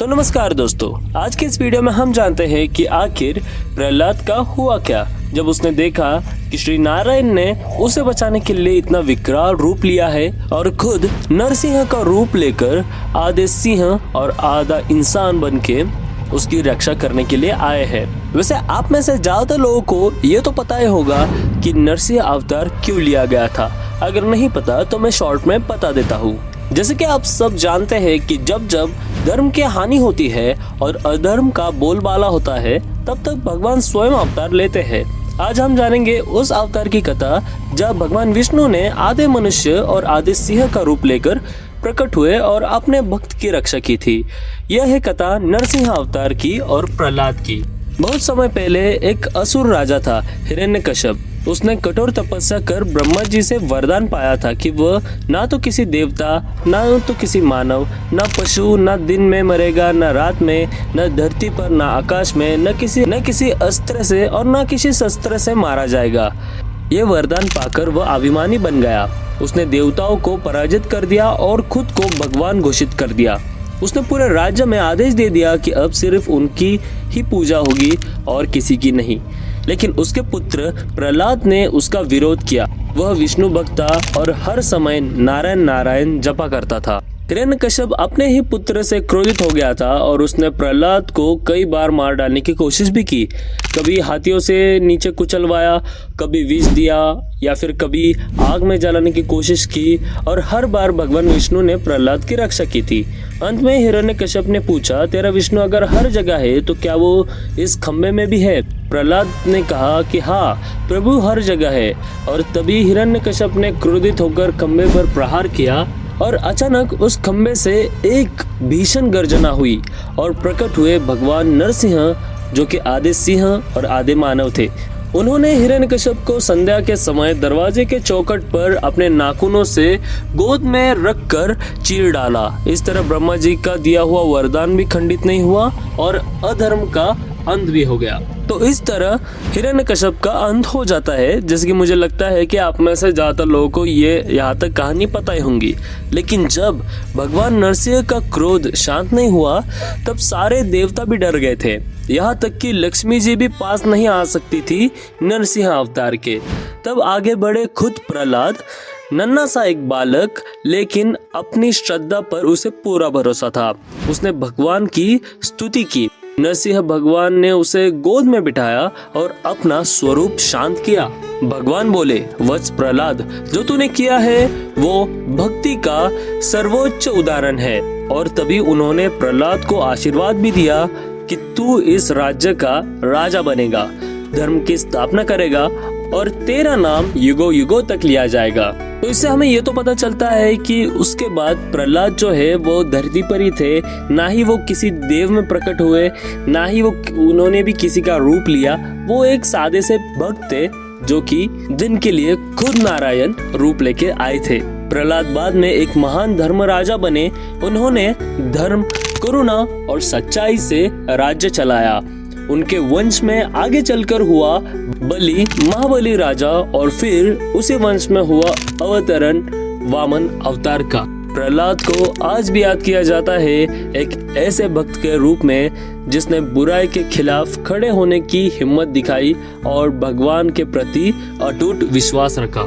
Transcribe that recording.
तो नमस्कार दोस्तों, आज के इस वीडियो में हम जानते हैं कि आखिर प्रहलाद का हुआ क्या जब उसने देखा कि श्री नारायण ने उसे बचाने के लिए इतना विकराल रूप लिया है और खुद नरसिंह का रूप लेकर आधे सिंह और आधा इंसान बनके उसकी रक्षा करने के लिए आए हैं। वैसे आप में से ज्यादातर लोगों को ये तो पता ही होगा कि नरसिंह अवतार क्यों लिया गया था। अगर नहीं पता तो मैं शॉर्ट में बता देता हूँ। जैसे कि आप सब जानते हैं कि जब जब धर्म की हानि होती है और अधर्म का बोलबाला होता है तब तक भगवान स्वयं अवतार लेते हैं। आज हम जानेंगे उस अवतार की कथा जब भगवान विष्णु ने आधे मनुष्य और आधे सिंह का रूप लेकर प्रकट हुए और अपने भक्त की रक्षा की थी। यह है कथा नरसिंह अवतार की और प्रहलाद की। बहुत समय पहले एक असुर राजा था, हिरण्यकश्यप। उसने कठोर तपस्या कर ब्रह्मा जी से वरदान पाया था कि वह ना तो किसी देवता, ना तो किसी मानव, ना पशु, ना दिन में मरेगा, ना रात में, न धरती पर, ना आकाश में, न किसी अस्त्र से और न किसी शस्त्र से मारा जाएगा। ये वरदान पाकर वह अभिमानी बन गया। उसने देवताओं को पराजित कर दिया और खुद को भगवान घोषित कर दिया। उसने पूरे राज्य में आदेश दे दिया कि अब सिर्फ उनकी ही पूजा होगी और किसी की नहीं। लेकिन उसके पुत्र प्रहलाद ने उसका विरोध किया। वह विष्णु भक्त था और हर समय नारायण नारायण जपा करता था। हिरण्यकश्यप अपने ही पुत्र से क्रोधित हो गया था और उसने प्रहलाद को कई बार मार डालने की कोशिश भी की। कभी हाथियों से नीचे कुचलवाया, कभी विष दिया या फिर कभी आग में जलाने की कोशिश की और हर बार भगवान विष्णु ने प्रहलाद की रक्षा की थी। अंत में हिरण्यकश्यप ने पूछा, तेरा विष्णु अगर हर जगह है तो क्या वो इस खम्भे में भी है? प्रहलाद ने कहा कि हाँ, प्रभु हर जगह है। और तभी हिरण्यकश्यप ने क्रोधित होकर खम्भे पर प्रहार किया और अचानक उस खम्भे से एक भीषण गर्जना हुई और प्रकट हुए भगवान नरसिंह, जो कि आधे सिंह और आधे मानव थे। उन्होंने हिरण्यकश्यप को संध्या के समय दरवाजे के चौखट पर अपने नाखूनों से गोद में रखकर चीर डाला। इस तरह ब्रह्मा जी का दिया हुआ वरदान भी खंडित नहीं हुआ और अधर्म का अंत भी हो गया। तो इस तरह हिरण्यकश्यप का अंत हो जाता है। जैसे कि मुझे लगता है कि आप में से ज्यादातर लोगों को ये यहाँ तक कहानी पता ही होंगी। लेकिन जब भगवान नरसिंह का क्रोध शांत नहीं हुआ तब सारे देवता भी डर गए थे। यहाँ तक कि लक्ष्मी जी भी पास नहीं आ सकती थी नरसिंह अवतार के। तब आगे बढ़े खुद प्रहलाद, नन्हा सा एक बालक, लेकिन अपनी श्रद्धा पर उसे पूरा भरोसा था। उसने भगवान की स्तुति की। नरसिंह भगवान ने उसे गोद में बिठाया और अपना स्वरूप शांत किया। भगवान बोले, वत्स प्रहलाद, जो तूने किया है वो भक्ति का सर्वोच्च उदाहरण है। और तभी उन्होंने प्रहलाद को आशीर्वाद भी दिया कि तू इस राज्य का राजा बनेगा, धर्म की स्थापना करेगा और तेरा नाम युगों युगों तक लिया जाएगा। तो इससे हमें ये तो पता चलता है कि उसके बाद प्रहलाद जो है वो धरती पर ही थे, ना ही वो किसी देव में प्रकट हुए, ना ही उन्होंने भी किसी का रूप लिया। वो एक सादे से भक्त थे जो कि जिनके लिए खुद नारायण रूप लेके आए थे। प्रहलाद बाद में एक महान धर्म राजा बने। उन्होंने धर्म, करुणा और सच्चाई से राज्य चलाया। उनके वंश में आगे चलकर हुआ बलि, महाबली राजा, और फिर उसी वंश में हुआ अवतरण वामन अवतार का। प्रहलाद को आज भी याद किया जाता है एक ऐसे भक्त के रूप में जिसने बुराई के खिलाफ खड़े होने की हिम्मत दिखाई और भगवान के प्रति अटूट विश्वास रखा।